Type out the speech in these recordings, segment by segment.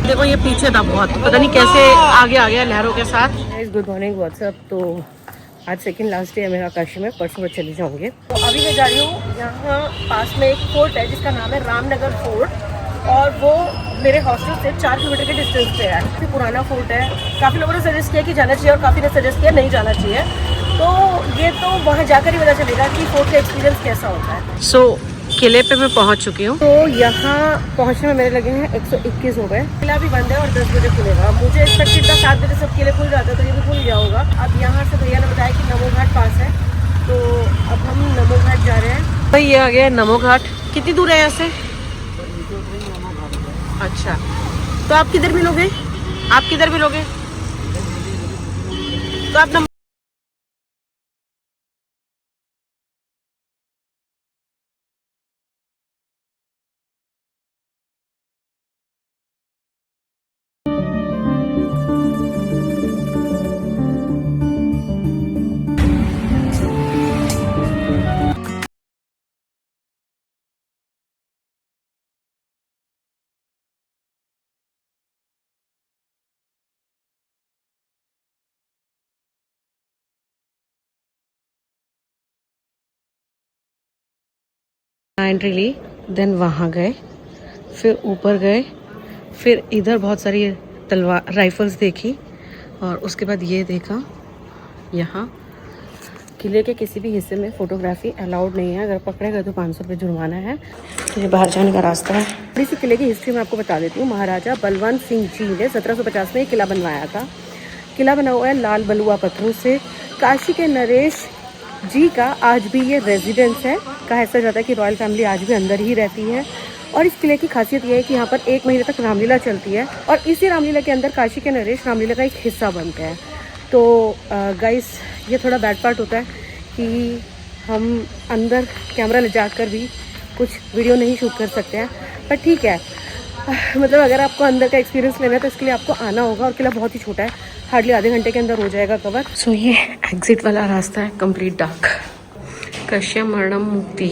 देखो ये पीछे था बहुत, पता नहीं कैसे आगे आ गया लहरों के साथ। Good morning WhatsApp. तो आज सेकंड लास्ट डे है मेरा काशी में, परसों में चली जाऊंगी। तो अभी मैं जा रही हूँ, यहाँ पास में एक फोर्ट है जिसका नाम है रामनगर फोर्ट, और वो मेरे हॉस्टल से 4 किलोमीटर के डिस्टेंस पे है। काफ़ी पुराना फोर्ट है, काफ़ी लोगों ने सजेस्ट किया कि जाना चाहिए और काफ़ी ने सजेस्ट किया नहीं जाना चाहिए। तो ये तो वहाँ जाकर ही पता चलेगा कि फोर्ट का एक्सपीरियंस कैसा होता है। किले पे मैं पहुंच चुकी हूँ। तो यहाँ पहुँचने में मेरे लगे हैं 121 हो गए। किला भी बंद है और 10 बजे खुलेगा। मुझे एक्सपेक्टेड था 7 बजे सब किले खुल जाते, तो ये भी खुल गया होगा। अब यहाँ से भैया ने बताया कि नमो घाट पास है, तो अब हम नमो घाट जा रहे हैं। भाई ये आ गया नमो घाट। कितनी दूर है यहाँ से? अच्छा, तो आप किधर मिलोगे? आप किधर मिलोगे? तो आप एंट्री ली, देन वहाँ गए, फिर ऊपर गए, फिर इधर बहुत सारी तलवार राइफल्स देखी, और उसके बाद ये देखा यहाँ किले के किसी भी हिस्से में फोटोग्राफी अलाउड नहीं है। अगर पकड़े गए तो 500 रुपये जुर्माना है। ये बाहर जाने का रास्ता है। थोड़ी सी किले की हिस्ट्री मैं आपको बता देती हूँ। महाराजा बलवंत सिंह जी ने 1750 में ये किला बनवाया था। किला बना हुआ है लाल बलुआ पत्थरों से। काशी के नरेश जी का आज भी ये रेजिडेंस है। कहा ऐसा जाता है कि रॉयल फैमिली आज भी अंदर ही रहती है। और इस किले की खासियत यह है कि यहाँ पर 1 महीने तक रामलीला चलती है, और इसी रामलीला के अंदर काशी के नरेश रामलीला का एक हिस्सा बनते हैं। तो गाइस, ये थोड़ा बैड पार्ट होता है कि हम अंदर कैमरा ले जाकर भी कुछ वीडियो नहीं शूट कर सकते हैं, पर ठीक है। मतलब अगर आपको अंदर का एक्सपीरियंस लेना है तो इसके लिए आपको आना होगा। और किला बहुत ही छोटा है, हार्डली आधे घंटे के अंदर हो जाएगा कवर। सो ये एग्जिट वाला रास्ता है, कंप्लीट डार्क। कश्यप मरणम मुक्ति।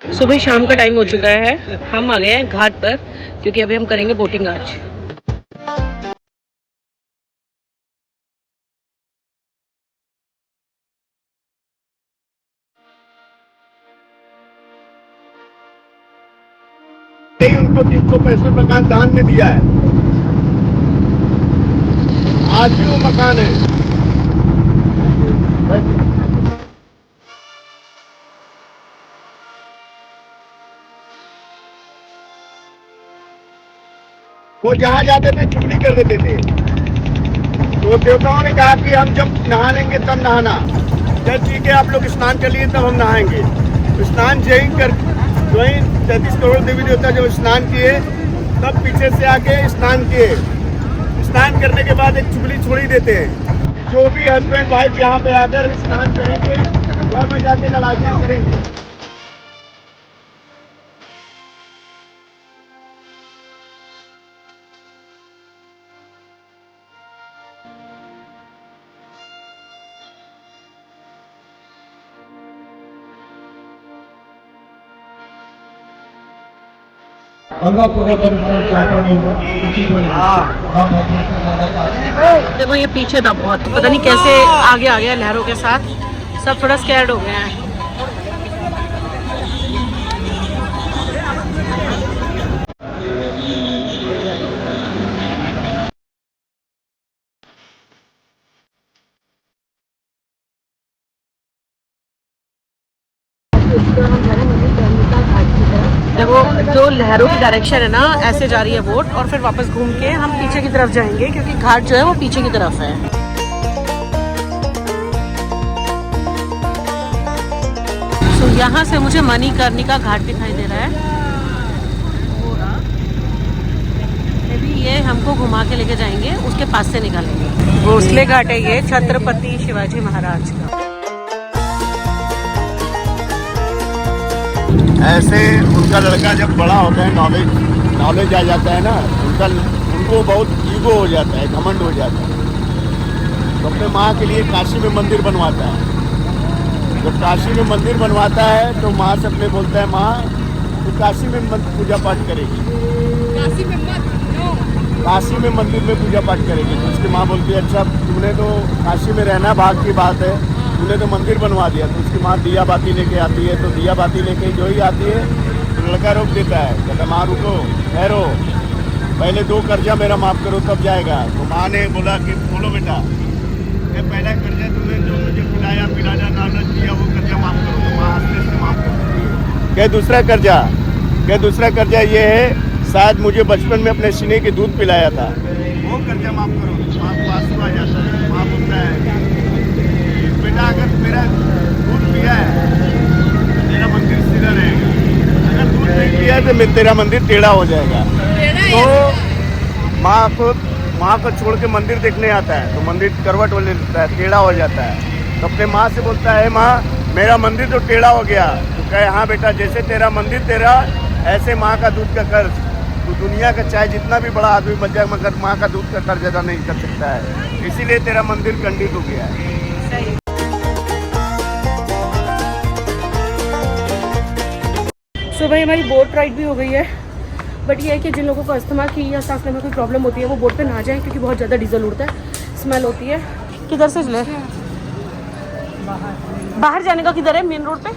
सुबह शाम का टाइम हो चुका है, हम आ गए हैं घाट पर, क्योंकि अभी हम करेंगे बोटिंग आज। उनको 365 मकान दान में दिया है, आज भी वो मकान है। वो जहाँ जाते थे चुगली कर देते थे, तो देवताओं ने कहा कि हम जब नहा लेंगे तब नहाना। जब ठीक है आप लोग स्नान कर लिए तब हम नहाएंगे। तो स्नान जैन कर 33 करोड़ देवी देवता जब स्नान किए तब पीछे से आके स्नान किए। स्नान करने के बाद एक चुगली छोड़ी देते हैं। जो भी हस्बैंड वाइफ यहाँ पे आकर स्नान करेंगे घर में जाके लड़ाइयाँ करेंगे। देखो ये पीछे था बहुत, पता नहीं कैसे आगे आ गया लहरों के साथ। सब थोड़ा स्कैर्ड हो गए हैं। देखो जो लहरों की डायरेक्शन है ना, ऐसे जा रही है बोट, और फिर वापस घूम के हम पीछे की तरफ जाएंगे, क्योंकि घाट जो है वो पीछे की तरफ है। तो यहाँ से मुझे मणिकर्णिका घाट दिखाई दे रहा है। अभी ये हमको घुमा के लेके जाएंगे, उसके पास से निकालेंगे। भोसले घाट है ये, छत्रपति शिवाजी महाराज का। ऐसे उनका लड़का जब बड़ा होता है, नॉलेज आ जाता है ना, उनको बहुत ईगो हो जाता है, घमंड हो जाता है, तो अपने माँ के लिए काशी में मंदिर बनवाता है। जब काशी में मंदिर बनवाता है तो माँ से अपने बोलता है, माँ तो काशी में पूजा पाठ करेगी, काशी में मंदिर में पूजा पाठ करेगी। तो उसकी माँ बोलती है, अच्छा तूने तो काशी में रहना भाग की बात है, तूने तो मंदिर बनवा दिया। तो उसकी माँ दिया बाती लेके आती है, तो दिया बाती लेके जो ही आती है तो लड़का रोक देता है, कहता माँ रुको, ठहरो, पहले 2 कर्जा मेरा माफ़ करो तब जाएगा। तो माँ ने बोला कि बोलो बेटा, ये पहला कर्जा तुमने जो मुझे पिलाया लालच दिया वो कर्जा माफ़ करो। तो माँ हंसते से माफ़ करो। क्या दूसरा कर्जा ये है, शायद मुझे बचपन में अपने सीने के दूध पिलाया था, वो कर्जा माफ़ करो। माँ को आंसू आ जाता है। माँ बोलता है, बेटा अगर मेरा दूध पिया है तो तेरा मंदिर सीधा रहेगा, अगर दूध नहीं पिया है तो तेरा मंदिर टेढ़ा हो जाएगा। तो माँ को छोड़ के मंदिर देखने आता है तो मंदिर करवट हो लेता है, टेढ़ा हो जाता है। तो अपने माँ से बोलता है, माँ मेरा मंदिर तो टेढ़ा हो गया। तो कहे, हाँ बेटा, जैसे तेरा मंदिर तेरा, ऐसे माँ का दूध का कर्ज, तो दुनिया का चाहे जितना भी बड़ा आदमी बन जाए मगर माँ का दूध का कर्ज अदा नहीं कर सकता है, इसीलिए तेरा मंदिर खंडित हो गया है। सो भाई हमारी बोट राइड भी हो गई है, बट ये है कि जिन लोगों को अस्थमा की या सांस लेने में कोई प्रॉब्लम होती है वो बोट पे ना जाए, क्योंकि बहुत ज़्यादा डीजल उड़ता है, स्मेल होती है। किधर से चले? बाहर जाने का किधर है? मेन रोड पे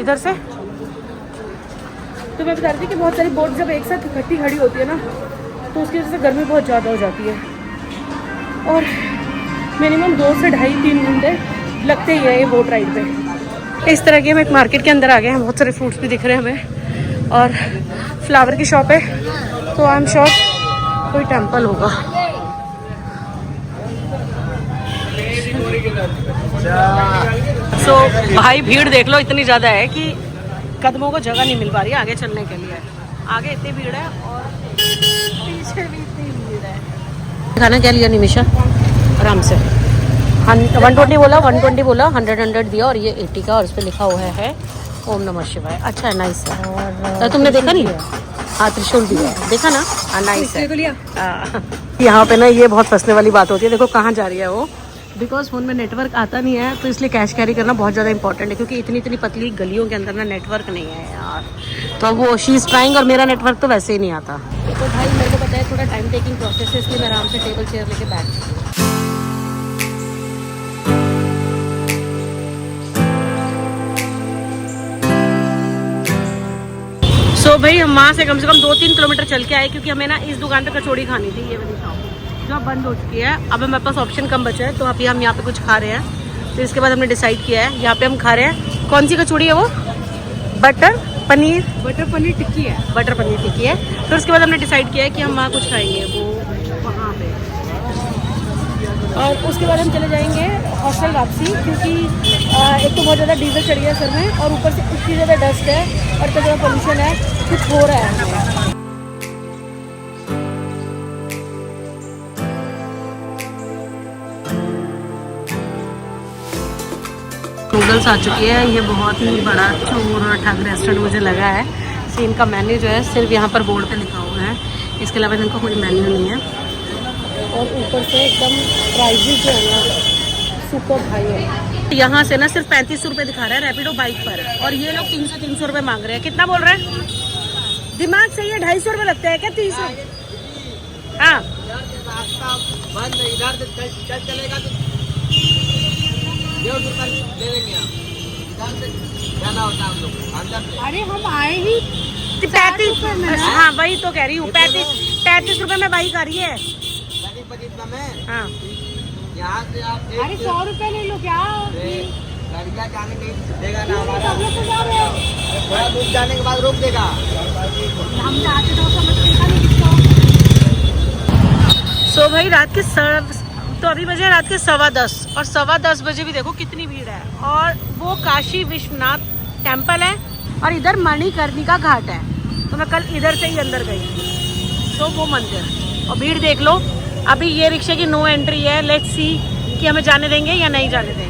इधर से। तो मैं बता रही थी कि बहुत सारी बोट जब एक साथ इकट्ठी खड़ी होती है ना, तो उसकी वजह से गर्मी बहुत ज़्यादा हो जाती है, और मिनिमम 2 से 2.5-3 घंटे लगते ही है ये बोट राइड पे। इस तरह के हम एक मार्केट के अंदर आ गए हैं, बहुत सारे फ्रूट्स भी दिख रहे हैं हमें, और फ्लावर की शॉप है, तो आई एम श्योर कोई टेम्पल होगा। सो भाई भीड़ देख लो, इतनी ज़्यादा है कि कदमों को जगह नहीं मिल पा रही है आगे चलने के लिए। आगे इतनी भीड़ है और पीछे भी इतनी भीड़ है। खाना क्या लिया निमिषा? आराम से 120 बोला, 120 बोला, 100 दिया, और ये 80 का, और इस पर लिखा हुआ है ओम नमः शिवाय। अच्छा है, नाइस है। और तुमने देखा नहीं? हाँ, त्रिशूल भी है, देखा ना? हाँ, नाइस है। यहाँ पे ना ये बहुत फंसने वाली बात होती है। देखो कहाँ जा रही है वो, बिकॉज फ़ोन में नेटवर्क आता नहीं है, तो इसलिए कैश कैरी करना बहुत ज़्यादा इंपॉर्टेंट है, क्योंकि इतनी इतनी पतली गलियों के अंदर ना नेटवर्क नहीं है यार। तो अब वो शी इज़ ट्राइंग, और मेरा नेटवर्क तो वैसे ही नहीं आता। तो भाई मेरे को पता है थोड़ा टाइम टेकिंग प्रोसेस है, इसलिए मैं आराम से टेबल चेयर लेके बैठ। सो भाई हम वहाँ से कम 2-3 किलोमीटर चल के आए, क्योंकि हमें ना इस दुकान पे कचौड़ी खानी थी, ये वाली शॉप जो अब बंद हो चुकी है। अब हमारे पास ऑप्शन कम बचा है, तो अभी हम यहाँ पे कुछ खा रहे हैं। तो इसके बाद हमने डिसाइड किया है, यहाँ पे हम खा रहे हैं, कौन सी कचौड़ी है वो? बटर पनीर टिक्की है, बटर पनीर टिक्की है। फिर उसके बाद हमने डिसाइड किया है कि हम वहाँ कुछ खाएंगे, वो वहाँ पे, और उसके बाद हम चले जाएंगे हॉस्टल वापसी, क्योंकि एक तो बहुत ज़्यादा डीजल चढ़ गया सर में, और ऊपर से इतनी ज़्यादा डस्ट है और इतना ज़्यादा पोल्यूशन है, कुछ हो रहा है। नूडल्स आ चुकी है, ये बहुत ही बड़ा चोर और ठग रेस्टोरेंट मुझे लगा है। सीन का मेन्यू जो है सिर्फ यहाँ पर बोर्ड पे लिखा हुआ है, इसके अलावा इनका कोई मेन्यू नहीं है, और ऊपर से एकदम प्राइजेस जो है ना सुपर हाई है। यहाँ से ना सिर्फ 35 रुपये दिखा रहा है रैपिडो बाइक पर, और ये लोग 300 रुपये मांग रहे हैं। कितना बोल रहे हैं? दिमाग सही है, 250 रुपये लगते हैं क्या? 30? हाँ, अरे हम आए ही 35। हाँ वही तो कह रही हूँ, 35 रुपये में बाइक आ रही है। हाँ, अरे 100 रुपये ले लो क्या? जाने नहीं देगा ना, थोड़ा दूर जाने के बाद रोक देगा। हम जाते तो समझ सो भाई रात के तो अभी बजे रात के 10:15, और 10:15 बजे भी देखो कितनी भीड़ है। और वो काशी विश्वनाथ टेम्पल है, और इधर मणिकर्णिका घाट है। तो मैं कल इधर से ही अंदर गई, तो वो मंदिर, और भीड़ देख लो अभी ये रिक्शे की नो एंट्री है, लेट्स सी कि हमें जाने देंगे या नहीं जाने देंगे।